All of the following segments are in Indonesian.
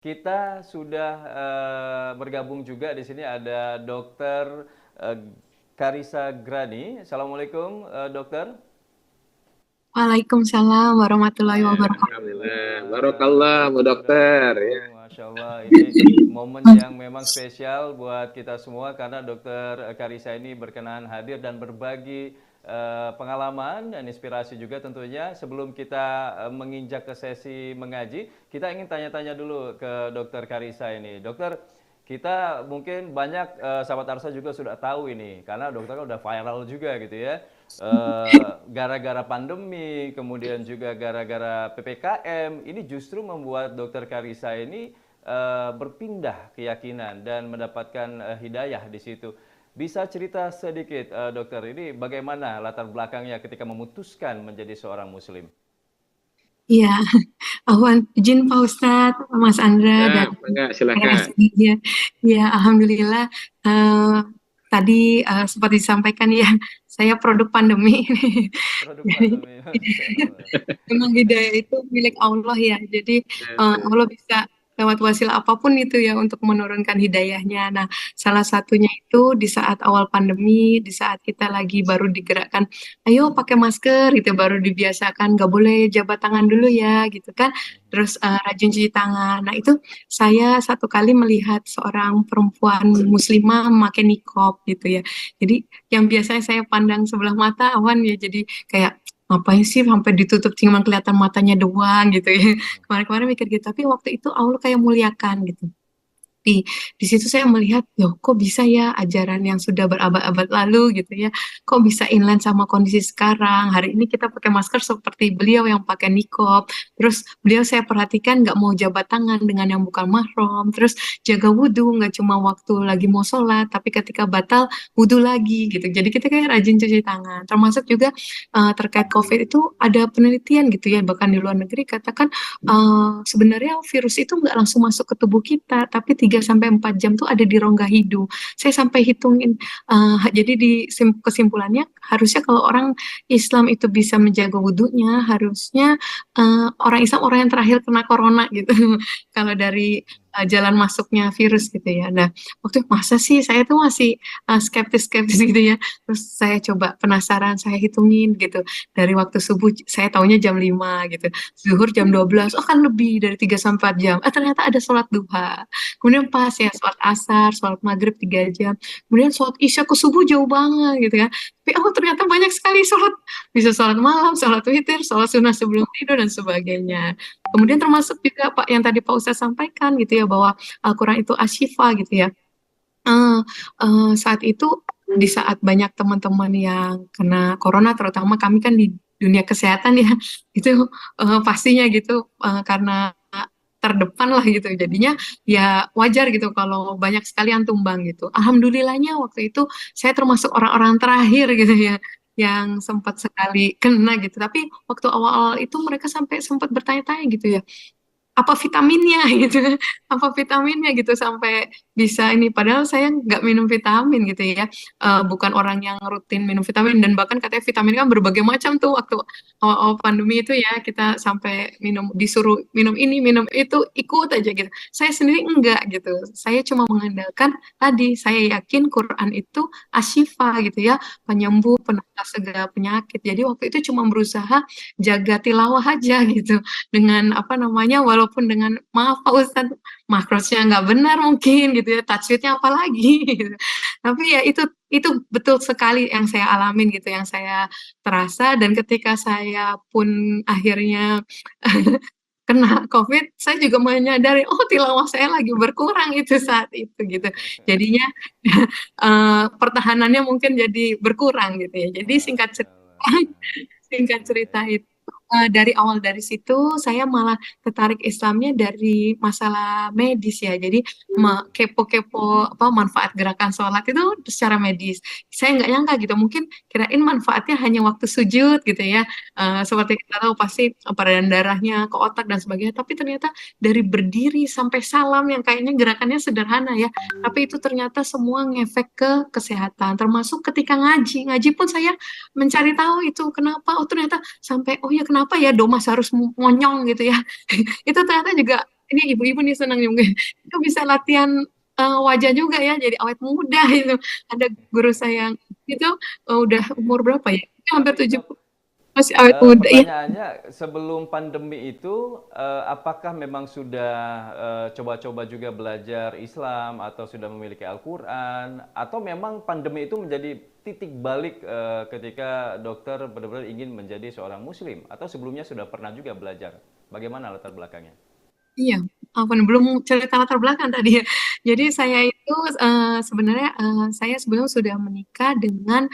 Kita sudah bergabung juga di sini ada Dokter Karissa Grani. Assalamualaikum, Dokter. Waalaikumsalam warahmatullahi Ya, wabarakatuh. alhamdulillah. Alhamdulillah, Barokallah, Bu Dokter. Ya. Masya Allah. Ini momen yang memang spesial buat kita semua karena Dokter Karissa ini berkenan hadir dan berbagi pengalaman dan inspirasi juga tentunya. Sebelum kita menginjak ke sesi mengaji, kita ingin tanya-tanya dulu ke Dokter Karissa ini. Dokter, kita mungkin banyak sahabat Arsa juga sudah tahu ini karena dokter kan udah viral juga gitu ya. Gara-gara pandemi, kemudian juga gara-gara PPKM, ini justru membuat Dokter Karissa ini berpindah keyakinan dan mendapatkan hidayah di situ. Bisa cerita sedikit, dokter, ini bagaimana latar belakangnya ketika memutuskan menjadi seorang Muslim? Iya, Ahwan, izin Pak Ustadz, Mas Andra, dan Ya, enggak, silakan. RSI. Ya, ya, alhamdulillah. eh, Tadi seperti disampaikan ya, saya produk pandemi. Produk Jadi, pandemi, Masya Allah. memang hidayah itu milik Allah ya. Jadi Ya, ya. Allah bisa lewat wasilah apapun itu ya untuk menurunkan hidayahnya. Nah, salah satunya itu di saat awal pandemi, di saat kita lagi baru digerakkan, ayo pakai masker gitu, baru dibiasakan, nggak boleh jabat tangan dulu ya gitu kan. Terus rajin cuci tangan. Nah, itu saya satu kali melihat seorang perempuan muslimah memakai niqab gitu ya. Jadi yang biasanya saya pandang sebelah mata awan ya, jadi kayak ngapain sih sampai ditutup cuma kelihatan matanya doang gitu ya. Kemarin-kemarin mikir gitu, tapi waktu itu Allah kayak muliakan gitu. Di situ saya melihat, loh kok bisa ya ajaran yang sudah berabad-abad lalu gitu ya, kok bisa inline sama kondisi sekarang. Hari ini kita pakai masker seperti beliau yang pakai niqab. Terus beliau saya perhatikan nggak mau jabat tangan dengan yang bukan mahram. Terus jaga wudhu, nggak cuma waktu lagi mau sholat, tapi ketika batal wudhu lagi gitu. Jadi kita kayak rajin cuci tangan. Termasuk juga terkait COVID itu ada penelitian gitu ya, bahkan di luar negeri katakan sebenarnya virus itu nggak langsung masuk ke tubuh kita, tapi 3 sampai 4 jam tuh ada di rongga hidung. Saya sampai hitungin, jadi di kesimpulannya harusnya kalau orang Islam itu bisa menjaga wudhunya, harusnya orang Islam orang yang terakhir kena corona gitu. Kalau dari jalan masuknya virus gitu ya. Nah, waktu itu, masa sih saya tuh masih skeptis-skeptis gitu ya. Terus saya coba penasaran, saya hitungin gitu. Dari waktu subuh saya taunya jam 5 gitu. Zuhur jam 12, oh kan lebih dari 3 sampai 4 jam. Ternyata ada sholat duha. Kemudian pas ya sholat asar, sholat maghrib 3 jam. Kemudian sholat isya ke subuh jauh banget gitu ya. Tapi oh ternyata banyak sekali sholat. Bisa sholat malam, sholat witir, sholat sunnah sebelum tidur dan sebagainya. Kemudian termasuk juga Pak yang tadi Pak Ustaz sampaikan gitu ya bahwa Al-Quran itu asyifa gitu ya. Eh, Saat itu di saat banyak teman-teman yang kena corona, terutama kami kan di dunia kesehatan ya, itu pastinya gitu karena terdepan lah gitu. Jadinya ya wajar gitu kalau banyak sekali yang tumbang gitu. Alhamdulillahnya waktu itu saya termasuk orang-orang terakhir gitu ya yang sempat sekali kena gitu. Tapi waktu awal-awal itu mereka sampai sempat bertanya-tanya gitu ya, apa vitaminnya gitu, apa vitaminnya gitu sampai bisa ini, padahal saya nggak minum vitamin gitu ya. Bukan orang yang rutin minum vitamin, dan bahkan katanya vitamin kan berbagai macam tuh waktu awal-awal pandemi itu ya, kita sampai minum, disuruh minum ini minum itu ikut aja gitu. Saya sendiri enggak gitu, saya cuma mengandalkan tadi, saya yakin Quran itu asyifa gitu ya, penyembuh penambah segala penyakit. Jadi waktu itu cuma berusaha jaga tilawah aja gitu, dengan apa namanya, walaupun dengan maaf Pak Ustadz makrosnya nggak benar mungkin gitu ya, tajwidnya apa lagi gitu. Tapi ya itu betul sekali yang saya alamin gitu, yang saya terasa. Dan ketika saya pun akhirnya kena COVID, saya juga menyadari, oh tilawah saya lagi berkurang itu saat itu gitu. Jadinya pertahanannya mungkin jadi berkurang gitu ya. Jadi singkat Masya cerita, Allah. singkat Iya. cerita itu dari awal dari situ saya malah tertarik Islamnya dari masalah medis ya. Jadi kepo-kepo apa manfaat gerakan sholat itu secara medis. Saya nggak nyangka gitu. Mungkin kirain manfaatnya hanya waktu sujud gitu ya. Seperti kita tahu pasti peredaran darahnya ke otak dan sebagainya. Tapi ternyata dari berdiri sampai salam yang kayaknya gerakannya sederhana ya. Tapi itu ternyata semua ngefek ke kesehatan. Termasuk ketika ngaji. Ngaji pun saya mencari tahu itu kenapa. Oh ternyata sampai oh ya kenapa ya Domas harus monyong gitu ya. Itu ternyata juga ini ibu-ibu nih senang juga. Itu bisa latihan wajah juga ya, jadi awet muda itu. Ada guru saya yang itu udah umur berapa ya? Hampir Tapi Dok, 70, masih awet muda ya. pertanyaannya sebelum pandemi itu, apakah memang sudah coba-coba juga belajar Islam atau sudah memiliki Al-Quran, atau memang pandemi itu menjadi titik balik ketika dokter benar-benar ingin menjadi seorang Muslim, atau sebelumnya sudah pernah juga belajar? Bagaimana latar belakangnya? Iya, ampun belum cerita latar belakang tadi ya. Jadi Hmm. saya itu sebenarnya saya sebelum sudah menikah dengan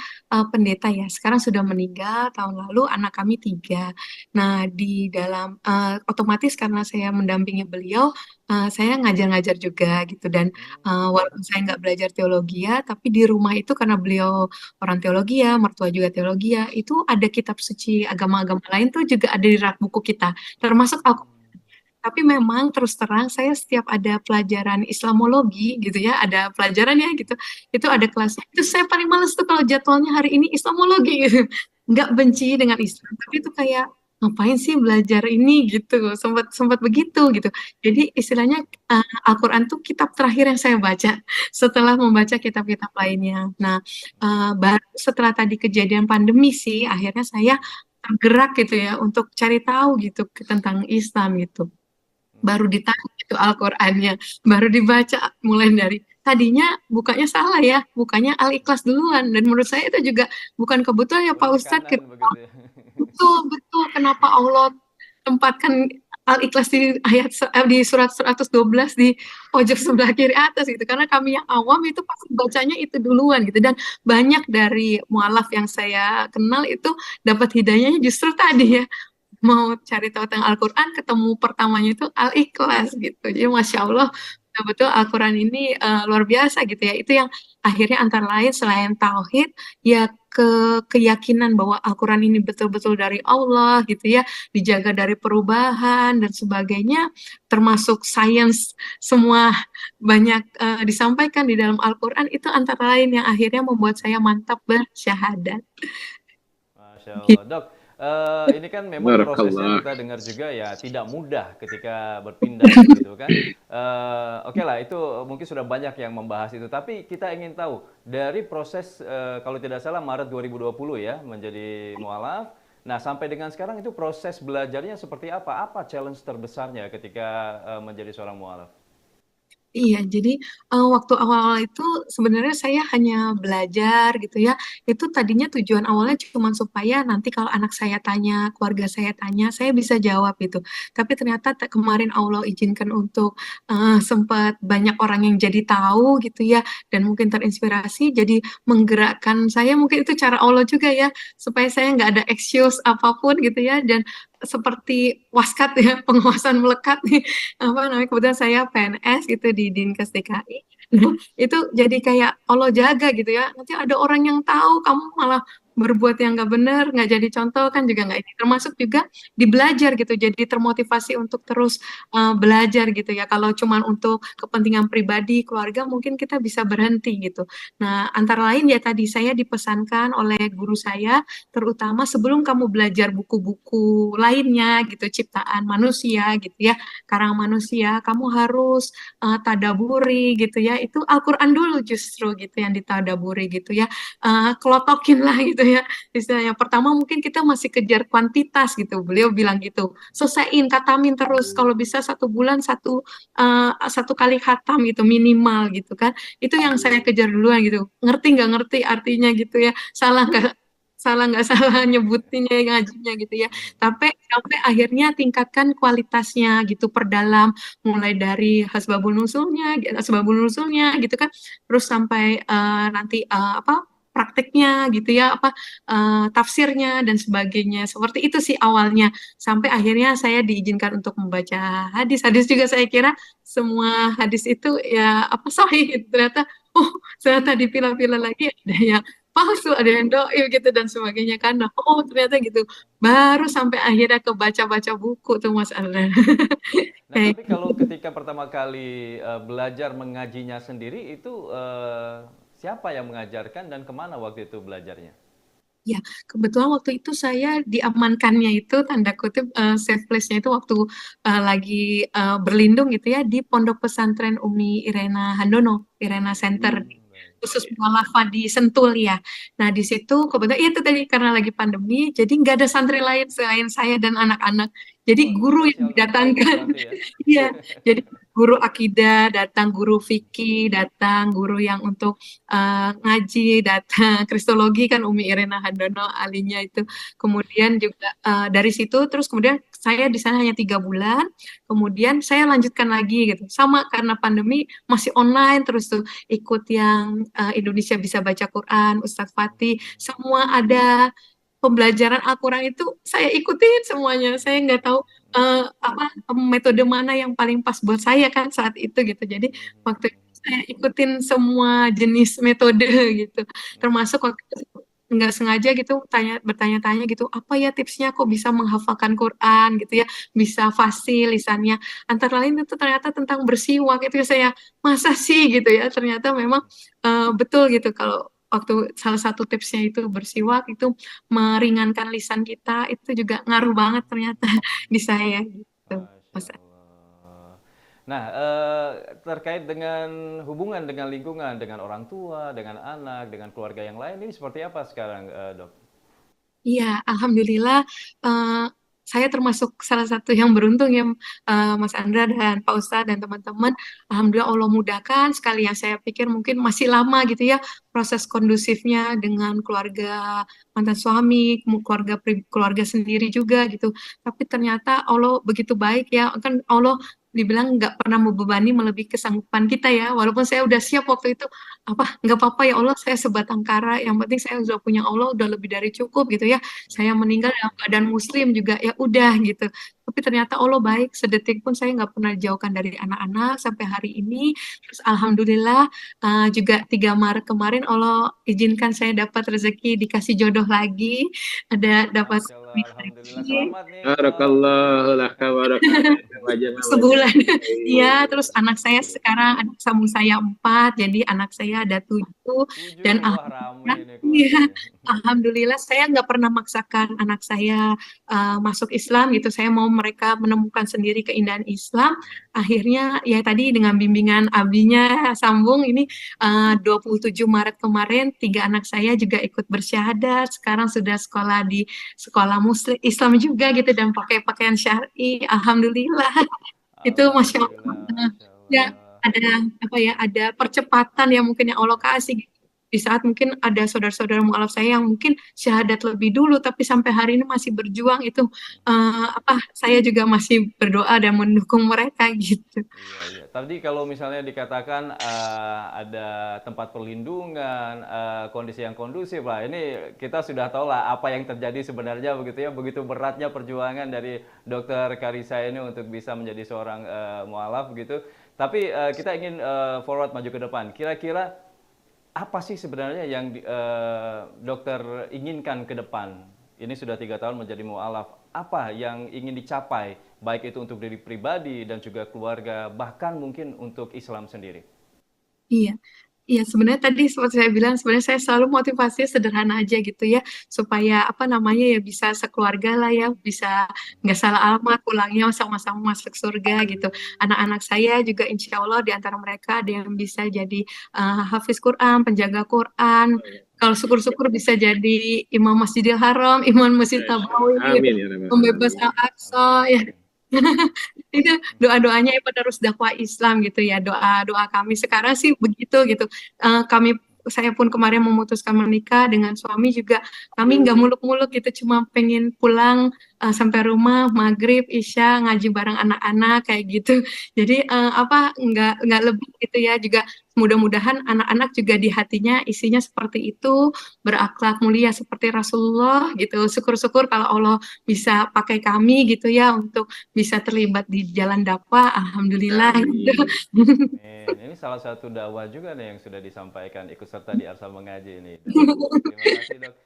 pendeta ya. Sekarang sudah meninggal tahun lalu, anak kami 3. Nah di dalam otomatis karena saya mendampingi beliau, saya ngajar-ngajar juga gitu dan Hmm. walaupun saya nggak belajar teologi ya, tapi di rumah itu karena beliau orang teologi ya, mertua juga teologi ya, itu ada kitab suci agama-agama lain tuh juga ada di rak buku kita, termasuk Al. Tapi memang terus terang saya setiap ada pelajaran Islamologi gitu ya, ada pelajarannya gitu, itu ada kelasnya. Itu saya paling males tuh kalau jadwalnya hari ini Islamologi gitu. Nggak benci dengan Islam, tapi itu kayak ngapain sih belajar ini gitu, sempat sempat begitu gitu. Jadi istilahnya Al-Quran tuh kitab terakhir yang saya baca setelah membaca kitab-kitab lainnya. Nah, baru setelah tadi kejadian pandemi sih, akhirnya saya tergerak gitu ya untuk cari tahu gitu tentang Islam gitu, baru ditaruh itu Al-Qur'annya, baru dibaca mulai dari tadinya bukanya salah ya, bukanya Al-Ikhlas duluan dan menurut saya itu juga bukan kebetulan ya Pak Berbalik Ustadz, kanan begitu ya. betul betul kenapa Allah tempatkan Al-Ikhlas di di surat 112 di pojok sebelah kiri atas gitu, karena kami yang awam itu pasti bacanya itu duluan gitu dan banyak dari mualaf yang saya kenal itu dapat hidayahnya justru tadi ya, mau cari tahu tentang Al-Quran, ketemu pertamanya itu Al-Ikhlas gitu. Jadi Masya Allah, betul-betul Al-Quran ini luar biasa gitu ya. Itu yang akhirnya antara lain selain Tauhid, ya keyakinan bahwa Al-Quran ini betul-betul dari Allah gitu ya, dijaga dari perubahan dan sebagainya, termasuk sains semua banyak disampaikan di dalam Al-Quran, itu antara lain yang akhirnya membuat saya mantap bersyahadat. Masya Allah. Gitu. Dok, ini kan memang prosesnya Barakallah. kita dengar juga ya tidak mudah ketika berpindah begitu kan. Oke lah, itu mungkin sudah banyak yang membahas itu. Tapi kita ingin tahu dari proses kalau tidak salah Maret 2020 ya menjadi mualaf. Nah sampai dengan sekarang itu proses belajarnya seperti apa? Apa challenge terbesarnya ketika menjadi seorang mualaf? Iya, jadi waktu awal-awal itu sebenarnya saya hanya belajar gitu ya. Itu tadinya tujuan awalnya cuma supaya nanti kalau anak saya tanya, keluarga saya tanya, saya bisa jawab gitu. Tapi ternyata kemarin Allah izinkan untuk sempat banyak orang yang jadi tahu gitu ya, dan mungkin terinspirasi, jadi menggerakkan saya. Mungkin itu cara Allah juga ya, supaya saya nggak ada excuse apapun gitu ya, dan seperti waskat ya, pengawasan melekat nih apa namanya, kebetulan saya PNS gitu di Dinkes DKI. Nah, itu jadi kayak Allah jaga gitu ya. Nanti ada orang yang tahu kamu malah berbuat yang nggak benar, nggak jadi contoh kan juga nggak ini. Termasuk juga di belajar gitu. Jadi termotivasi untuk terus belajar gitu ya. Kalau cuman untuk kepentingan pribadi, keluarga mungkin kita bisa berhenti gitu. Nah, antara lain ya tadi saya dipesankan oleh guru saya, terutama sebelum kamu belajar buku-buku lainnya gitu, ciptaan manusia gitu ya, karang manusia, kamu harus tadaburi gitu ya. Itu Al-Quran dulu justru gitu yang ditadaburi gitu ya. Kelotokin lah gitu ya. Istilahnya pertama mungkin kita masih kejar kuantitas gitu. Beliau bilang gitu. Selesaiin, katamin terus. Kalau bisa 1 bulan satu kali khatam gitu minimal gitu kan. Itu yang saya kejar duluan gitu. Ngerti nggak ngerti artinya gitu ya. Salah nggak salah nyebutinnya ngajinya gitu ya, sampai akhirnya tingkatkan kualitasnya gitu, perdalam mulai dari asbabun nusulnya gitu kan, terus sampai nanti apa prakteknya gitu ya, apa tafsirnya dan sebagainya, seperti itu sih awalnya, sampai akhirnya saya diizinkan untuk membaca hadis juga. Saya kira semua hadis itu ya apa sahih gitu. Ternyata ternyata dipilah-pilah lagi ada yang palsu, ada yang doib gitu dan sebagainya kan. Nah, ternyata gitu. Baru sampai akhirnya ke baca-baca buku tuh Mas Ardan. Nah, Kayak tapi kalau ketika pertama kali belajar mengajinya sendiri itu siapa yang mengajarkan dan kemana waktu itu belajarnya? Ya, kebetulan waktu itu saya diamankannya itu tanda kutip safe place-nya itu waktu lagi berlindung gitu ya di Pondok Pesantren Umi Irena Handono, Irena Center Baik. khusus mualafah di Sentul ya. Nah di situ kebetulan itu tadi karena lagi pandemi, jadi nggak ada santri lain selain saya dan anak-anak. Jadi Wah, guru yang spesial dong, private didatangkan, berarti ya. iya. Jadi guru akidah datang, guru fikih datang, guru yang untuk ngaji datang, kristologi kan Umi Irena Handono alinya itu. Kemudian juga dari situ terus kemudian saya di sana hanya 3 bulan. Kemudian saya lanjutkan lagi gitu. Sama karena pandemi masih online terus tuh ikut yang Indonesia Bisa Baca Quran, Ustadz Fatih, semua ada pembelajaran Al-Quran itu saya ikutin semuanya. Saya nggak tahu apa metode mana yang paling pas buat saya kan saat itu gitu. Jadi waktu itu saya ikutin semua jenis metode gitu. Termasuk waktu itu nggak sengaja gitu bertanya-tanya gitu, apa ya tipsnya kok bisa menghafalkan Quran gitu ya, bisa fasih lisannya. Antara lain itu ternyata tentang bersiwak itu saya masa sih gitu ya. Ternyata memang betul gitu kalau waktu salah satu tipsnya itu bersiwak itu meringankan lisan kita itu juga ngaruh banget ternyata di saya gitu. Masya Mas. Allah. Nah, terkait dengan hubungan dengan lingkungan, dengan orang tua, dengan anak, dengan keluarga yang lain, ini seperti apa sekarang, Dok? Iya, alhamdulillah saya termasuk salah satu yang beruntung ya Mas Andra dan Pak Ustadz dan teman-teman. Alhamdulillah Allah mudahkan sekali yang saya pikir mungkin masih lama gitu ya proses kondusifnya dengan keluarga mantan suami, keluarga sendiri juga gitu. Tapi ternyata Allah begitu baik ya, kan Allah dibilang nggak pernah membebani melebihi kesanggupan kita ya. Walaupun saya udah siap waktu itu apa nggak apa-apa ya Allah saya sebatang kara yang penting saya sudah punya Allah udah lebih dari cukup gitu ya saya meninggal dalam keadaan muslim juga ya udah gitu tapi ternyata Allah baik sedetik pun saya nggak pernah dijauhkan dari anak-anak sampai hari ini terus alhamdulillah juga 3 Maret kemarin Allah izinkan saya dapat rezeki dikasih jodoh lagi ada dapat Masya Allah, suami Alhamdulillah. lagi Selamat nih, Barakallahu laka barakallahu wajana wajana. sebulan. Iya, terus anak saya sekarang anak sambung saya 4, jadi anak saya ada 7 7, dan wah rame alhamdulillah, nih iya, keluarganya. alhamdulillah saya nggak pernah maksakan anak saya masuk Islam gitu. Saya mau mereka menemukan sendiri keindahan Islam. Akhirnya ya tadi dengan bimbingan abinya sambung ini 27 Maret kemarin 3 anak saya juga ikut bersyahadat. Sekarang sudah sekolah di sekolah Muslim Islam juga gitu dan pakai pakaian syar'i. Alhamdulillah. Itu masya Allah. Alhamdulillah, Masya Ya Allah. ada apa ya? Ada percepatan yang mungkin yang Allah kasih. Gitu. Di saat mungkin ada saudara-saudara mualaf saya yang mungkin syahadat lebih dulu, tapi sampai hari ini masih berjuang itu apa? Saya juga masih berdoa dan mendukung mereka gitu. Iya, iya. Tadi kalau misalnya dikatakan ada tempat perlindungan, kondisi yang kondusif lah. Ini kita sudah tahu lah apa yang terjadi sebenarnya begitu ya. Begitu beratnya perjuangan dari Dokter Karisa ini untuk bisa menjadi seorang mualaf gitu. Tapi kita ingin forward maju ke depan. Kira-kira apa sih sebenarnya yang dokter inginkan ke depan? Ini sudah 3 tahun menjadi mualaf. Apa yang ingin dicapai, baik itu untuk diri pribadi dan juga keluarga, bahkan mungkin untuk Islam sendiri? Iya, iya sebenarnya tadi seperti saya bilang sebenarnya saya selalu motivasinya sederhana aja gitu ya supaya apa namanya ya bisa sekeluarga lah ya bisa nggak salah alamat pulangnya sama-sama masuk surga gitu. Anak-anak saya juga insya Allah di antara mereka ada yang bisa jadi hafiz Quran, penjaga Quran. Kalau syukur-syukur bisa jadi imam Masjidil Haram, imam Masjid Nabawi, gitu. Amin ya rabbal Pembebas alamin. Al-Aqsa ya. Itu doa-doanya penerus dakwah Islam gitu ya doa-doa kami sekarang sih begitu gitu. Saya pun kemarin memutuskan menikah dengan suami juga kami nggak muluk-muluk gitu cuma pengen pulang sampai rumah maghrib isya ngaji bareng anak-anak kayak gitu jadi apa nggak lebih gitu ya juga mudah-mudahan anak-anak juga di hatinya isinya seperti itu berakhlak mulia seperti Rasulullah gitu syukur-syukur kalau Allah bisa pakai kami gitu ya untuk bisa terlibat di jalan dakwah, alhamdulillah gitu. Amin. Amin. Ini salah satu dakwah juga nih yang sudah disampaikan ikut serta di Arsal Mengaji ini, Dok. Terima kasih, Dok.